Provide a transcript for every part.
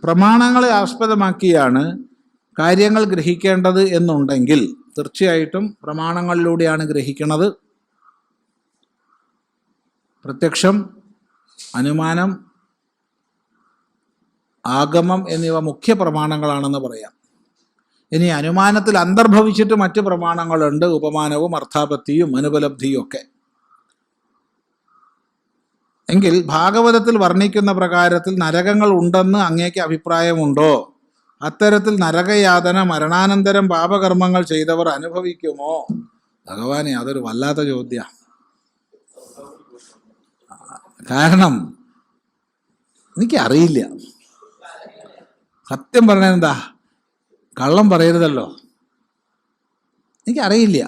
പ്രമാണങ്ങളെ ആസ്പദമാക്കിയാണ് കാര്യങ്ങൾ ഗ്രഹിക്കേണ്ടത് എന്നുണ്ടെങ്കിൽ തീർച്ചയായിട്ടും പ്രമാണങ്ങളിലൂടെയാണ് ഗ്രഹിക്കുന്നത്. പ്രത്യക്ഷം, അനുമാനം, ആഗമം എന്നിവ മുഖ്യ പ്രമാണങ്ങളാണെന്ന് പറയാം. ഇനി അനുമാനത്തിൽ അന്തർഭവിച്ചിട്ട് മറ്റ് പ്രമാണങ്ങളുണ്ട്, ഉപമാനവും അർത്ഥാപത്തിയും അനുപലബ്ധിയും ഒക്കെ. എങ്കിൽ ഭാഗവതത്തിൽ വർണ്ണിക്കുന്ന പ്രകാരത്തിൽ നരകങ്ങൾ ഉണ്ടെന്ന് അങ്ങേക്ക് അഭിപ്രായമുണ്ടോ? അത്തരത്തിൽ നരകയാതന മരണാനന്തരം പാപകർമ്മങ്ങൾ ചെയ്തവർ അനുഭവിക്കുമോ? ഭഗവാനെ, അതൊരു വല്ലാത്ത ചോദ്യം. കാരണം എനിക്കറിയില്ല. സത്യം പറഞ്ഞാൽ എന്താ, കള്ളം പറയരുതല്ലോ. എനിക്കറിയില്ല.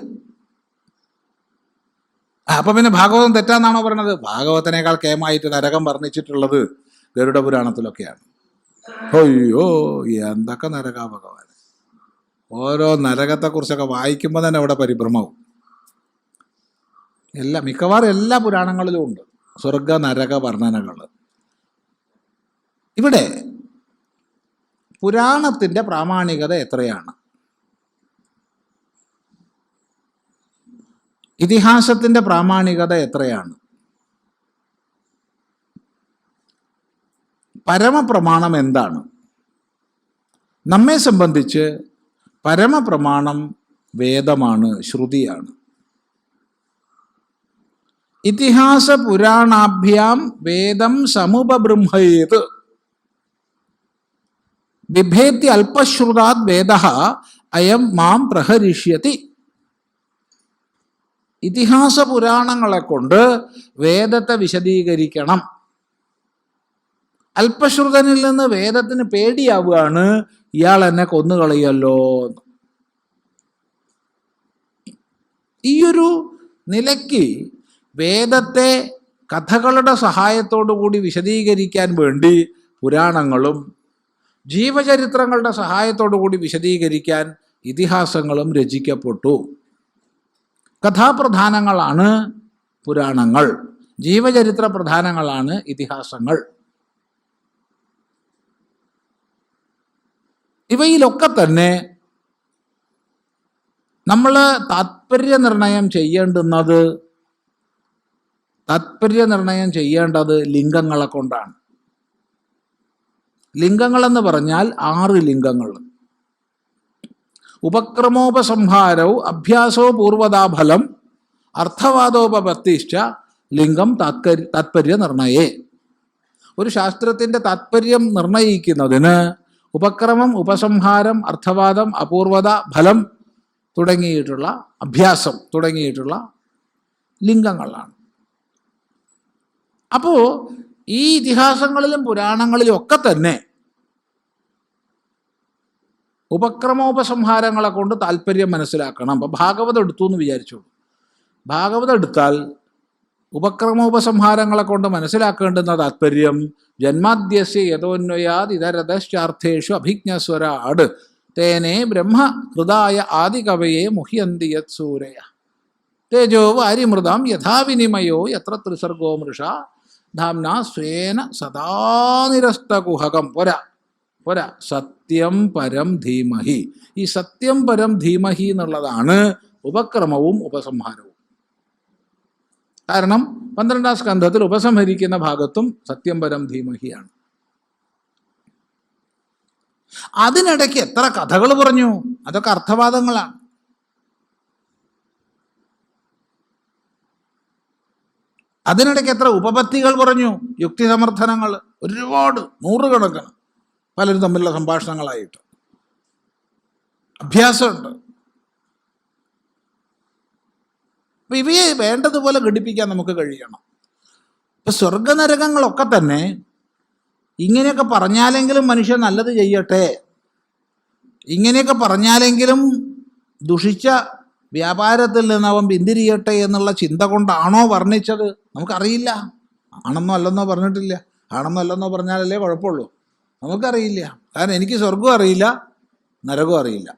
അപ്പൊ പിന്നെ ഭാഗവതം തെറ്റാന്നാണോ പറഞ്ഞത്? ഭാഗവതനേക്കാൾ കേമായിട്ട് നരകം വർണ്ണിച്ചിട്ടുള്ളത് ഗരുഡ പുരാണത്തിലൊക്കെയാണ്. അയ്യോ, എന്തൊക്കെ നരകാ ഭഗവാൻ! ഓരോ നരകത്തെക്കുറിച്ചൊക്കെ വായിക്കുമ്പോൾ തന്നെ അവിടെ പരിഭ്രമവും. മിക്കവാറും എല്ലാ പുരാണങ്ങളിലും ഉണ്ട് സ്വർഗ നരക വർണ്ണനകൾ. ഇവിടെ പുരാണത്തിൻ്റെ പ്രാമാണികത എത്രയാണ്? ഇതിഹാസത്തിൻ്റെ പ്രാമാണികത എത്രയാണ്? പരമപ്രമാണം എന്താണ്? നമ്മെ സംബന്ധിച്ച് പരമപ്രമാണം വേദമാണ്, ശ്രുതിയാണ്. ഇതിഹാസ പുരാണാഭ്യാം വേദം സമുപബൃംഹയേത് ബിഭേത്തി അല്പശ്രുതാത് വേദഃ അയം മാം പ്രഹരിഷ്യതി. ഇതിഹാസ പുരാണങ്ങളെ കൊണ്ട് വേദത്തെ വിശദീകരിക്കണം. അല്പശ്രുതനിൽ നിന്ന് വേദത്തിന് പേടിയാവുകയാണ്, ഇയാൾ എന്നെ കൊന്നുകളയല്ലോ. ഈയൊരു നിലയ്ക്ക് വേദത്തെ കഥകളുടെ സഹായത്തോടു കൂടി വിശദീകരിക്കാൻ വേണ്ടി പുരാണങ്ങളും ജീവചരിത്രങ്ങളുടെ സഹായത്തോടു കൂടി വിശദീകരിക്കാൻ ഇതിഹാസങ്ങളും രചിക്കപ്പെട്ടു. കഥാപ്രധാനങ്ങളാണ് പുരാണങ്ങൾ, ജീവചരിത്ര പ്രധാനങ്ങളാണ് ഇതിഹാസങ്ങൾ. ഇവയിലൊക്കെ തന്നെ നമ്മൾ താത്പര്യനിർണയം ചെയ്യേണ്ടത് ലിംഗങ്ങളെ കൊണ്ടാണ്. ലിംഗങ്ങളെന്ന് പറഞ്ഞാൽ 6 ലിംഗങ്ങൾ. ഉപക്രമോപസംഹാരോ അഭ്യാസോ പൂർവതാഫലം അർത്ഥവാദോപപത്തിശ്ച ലിംഗം താത്പര്യ നിർണയേ. ഒരു ശാസ്ത്രത്തിൻ്റെ താത്പര്യം നിർണയിക്കുന്നതിന് ഉപക്രമം, ഉപസംഹാരം, അർത്ഥവാദം, അപൂർവത, ഫലം തുടങ്ങിയിട്ടുള്ള അഭ്യാസം തുടങ്ങിയിട്ടുള്ള ലിംഗങ്ങളാണ്. അപ്പോൾ ഈ ഇതിഹാസങ്ങളിലും പുരാണങ്ങളിലും ഒക്കെ തന്നെ ഉപക്രമോപസംഹാരങ്ങളെ കൊണ്ട് താല്പര്യം മനസ്സിലാക്കണം. അപ്പം ഭാഗവതം എടുത്തു എന്ന് വിചാരിച്ചോളൂ. ഭാഗവതം എടുത്താൽ ഉപക്രമോപസംഹാരങ്ങളെ കൊണ്ട് മനസ്സിലാക്കേണ്ടുന്ന താല്പര്യം ജന്മാദ്യസ്യ യതോന്വയാത് ഇതരതശ്ചാർത്ഥേഷു അഭിജ്ഞസ്വരാട് തേനേ ബ്രഹ്മ ഹൃദായ ആദികവയെ മുഹ്യന്തി യത് സൂരയ തേജോ വാരിമൃതാം യഥാവിനിമയോ യത്ര ത്രിസർഗോ മൃഷ ധാംനാ സ്വേന സദാ നിരസ്തകുഹകം. പോരാ, സത്യം പരം ധീമഹി. ഈ സത്യം പരം ധീമഹി എന്നുള്ളതാണ് ഉപക്രമവും ഉപസംഹാരവും. കാരണം 12ാം സ്കന്ധത്തിൽ ഉപസംഹരിക്കുന്ന ഭാഗത്തും സത്യം പരം ധീമഹിയാണ്. അതിനിടയ്ക്ക് എത്ര കഥകൾ പറഞ്ഞു, അതൊക്കെ അർത്ഥവാദങ്ങളാണ്. അതിനിടയ്ക്ക് എത്ര ഉപപത്തികൾ പറഞ്ഞു, യുക്തി സമർത്ഥനങ്ങൾ, ഒരുപാട്, 100 കണക്കാണ്. പലരും തമ്മിലുള്ള സംഭാഷണങ്ങളായിട്ട് അഭ്യാസമുണ്ട്. അപ്പം ഇവയെ വേണ്ടതുപോലെ ഘടിപ്പിക്കാൻ നമുക്ക് കഴിയണം. ഇപ്പം സ്വർഗനരകങ്ങളൊക്കെ തന്നെ ഇങ്ങനെയൊക്കെ പറഞ്ഞാലെങ്കിലും മനുഷ്യൻ നല്ലത് ചെയ്യട്ടെ, ഇങ്ങനെയൊക്കെ പറഞ്ഞാലെങ്കിലും ദുഷിച്ച വ്യാപാരത്തിൽ നിന്ന് അവൻ പിന്തിരിയട്ടെ എന്നുള്ള ചിന്ത കൊണ്ടാണോ വർണ്ണിച്ചത്? നമുക്കറിയില്ല. ആണെന്നോ അല്ലെന്നോ പറഞ്ഞിട്ടില്ല. ആണെന്നോ അല്ലെന്നോ പറഞ്ഞാലല്ലേ കുഴപ്പമുള്ളൂ. നമുക്കറിയില്ല. കാരണം എനിക്ക് സ്വർഗവും അറിയില്ല, നരകവും അറിയില്ല.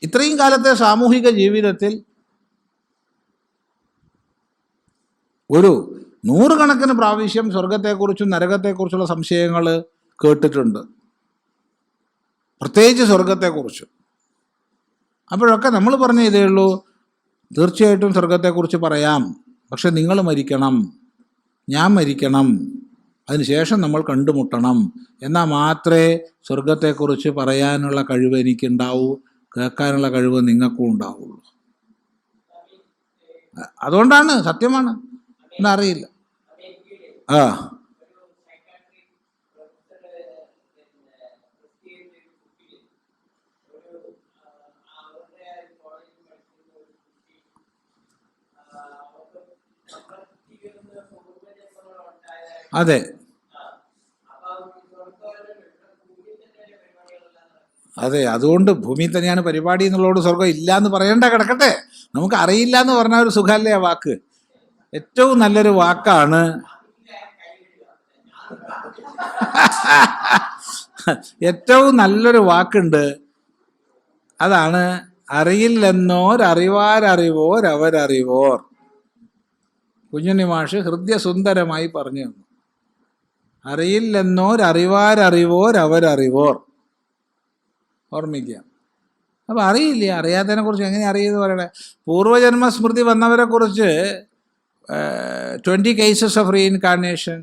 ഇത്രയും കാലത്തെ സാമൂഹിക ജീവിതത്തിൽ ഒരു 100 കണക്കിന് പ്രാവശ്യം സ്വർഗത്തെക്കുറിച്ചും നരകത്തെക്കുറിച്ചുള്ള സംശയങ്ങൾ കേട്ടിട്ടുണ്ട്, പ്രത്യേകിച്ച് സ്വർഗത്തെക്കുറിച്ച്. അപ്പോഴൊക്കെ നമ്മൾ പറഞ്ഞ ഇതേ ഉള്ളൂ, തീർച്ചയായിട്ടും സ്വർഗത്തെക്കുറിച്ച് പറയാം, പക്ഷെ നിങ്ങൾ മരിക്കണം, ഞാൻ മരിക്കണം, അതിനുശേഷം നമ്മൾ കണ്ടുമുട്ടണം, എന്നാൽ മാത്രമേ സ്വർഗത്തെക്കുറിച്ച് പറയാനുള്ള കഴിവ് എനിക്കുണ്ടാവൂ, കേൾക്കാനുള്ള കഴിവ് നിങ്ങൾക്കും ഉണ്ടാവുള്ളൂ. അതുകൊണ്ടാണ്, സത്യമാണ്, എന്നറിയില്ല. ആ അതെ അതെ, അതുകൊണ്ട് ഭൂമിയിൽ തന്നെയാണ് പരിപാടി എന്നുള്ളതോട് സ്വർഗം ഇല്ല എന്ന് പറയേണ്ട കിടക്കട്ടെ. നമുക്ക് അറിയില്ല എന്ന് പറഞ്ഞ ഒരു സുഖമല്ലേ ആ വാക്ക്. ഏറ്റവും നല്ലൊരു വാക്കാണ് ഏറ്റവും നല്ലൊരു വാക്കുണ്ട്, അതാണ് അറിയില്ലെന്നോരറിവാരറിവോരവരറിവോർ. കുഞ്ഞുണ്ണി മാഷ് ഹൃദയസുന്ദരമായി പറഞ്ഞു തന്നു. അറിയില്ലെന്നോരറിവാരറിവോരവരറിവോർ. ഓർമ്മിക്കുക. അപ്പം അറിയില്ല, അറിയാത്തതിനെ കുറിച്ച് എങ്ങനെ അറിയുമെന്ന് പറയണേ? പൂർവ്വജന്മ സ്മൃതി വന്നവരെ കുറിച്ച് 20 കേസസ് ഓഫ് റീഇൻകാർണേഷൻ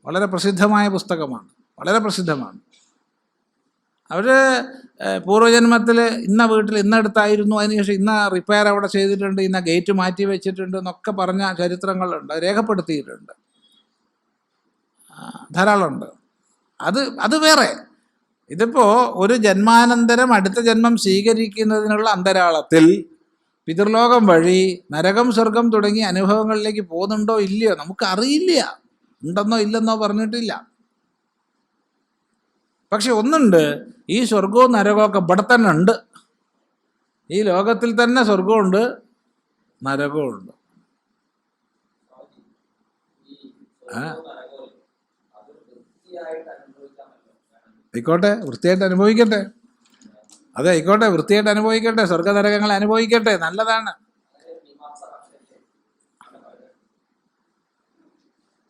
വളരെ പ്രസിദ്ധമായ പുസ്തകമാണ്, വളരെ പ്രസിദ്ധമാണ്. അവർ പൂർവ്വജന്മത്തിൽ ഇന്ന വീട്ടിൽ ഇന്നടുത്തായിരുന്നു, അതിനുശേഷം ഇന്ന റിപ്പയർ അവിടെ ചെയ്തിട്ടുണ്ട്, ഇന്ന ഗേറ്റ് മാറ്റി വെച്ചിട്ടുണ്ട് എന്നൊക്കെ പറഞ്ഞ ചരിത്രങ്ങളുണ്ട്, രേഖപ്പെടുത്തിയിട്ടുണ്ട്, ധാരാളമുണ്ട്. അത് വേറെ. ഇതിപ്പോൾ ഒരു ജന്മാനന്തരം അടുത്ത ജന്മം സ്വീകരിക്കുന്നതിനുള്ള അന്തരാളത്തിൽ പിതൃലോകം വഴി നരകം സ്വർഗം തുടങ്ങിയ അനുഭവങ്ങളിലേക്ക് പോകുന്നുണ്ടോ ഇല്ലയോ നമുക്കറിയില്ല, ഉണ്ടെന്നോ ഇല്ലെന്നോ പറഞ്ഞിട്ടില്ല. പക്ഷെ ഒന്നുണ്ട്, ഈ സ്വർഗവും നരകമൊക്കെ ഇവിടെ തന്നെ ഉണ്ട്. ഈ ലോകത്തിൽ തന്നെ സ്വർഗമുണ്ട്, നരകമുണ്ട്. ആയിക്കോട്ടെ, വൃത്തിയായിട്ട് അനുഭവിക്കട്ടെ. അതെ, ആയിക്കോട്ടെ, വൃത്തിയായിട്ട് അനുഭവിക്കട്ടെ, സ്വർഗനരകങ്ങൾ അനുഭവിക്കട്ടെ, നല്ലതാണ്.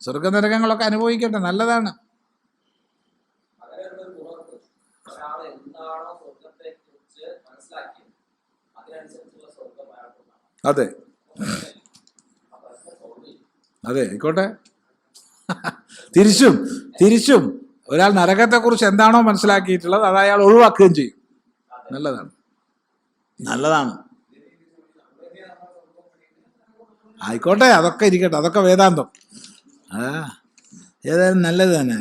സ്വർഗനരകങ്ങളൊക്കെ അനുഭവിക്കട്ടെ, നല്ലതാണ്. അതെ അതെ, ആയിക്കോട്ടെ. തിരിച്ചും ഒരാൾ നരകത്തെക്കുറിച്ച് എന്താണോ മനസ്സിലാക്കിയിട്ടുള്ളത് അത് അയാൾ ഒഴിവാക്കുകയും ചെയ്യും. നല്ലതാണ്. ആയിക്കോട്ടെ, അതൊക്കെ ഇരിക്കട്ടെ, അതൊക്കെ വേദാന്തം. ഏതായാലും നല്ലത് തന്നെ.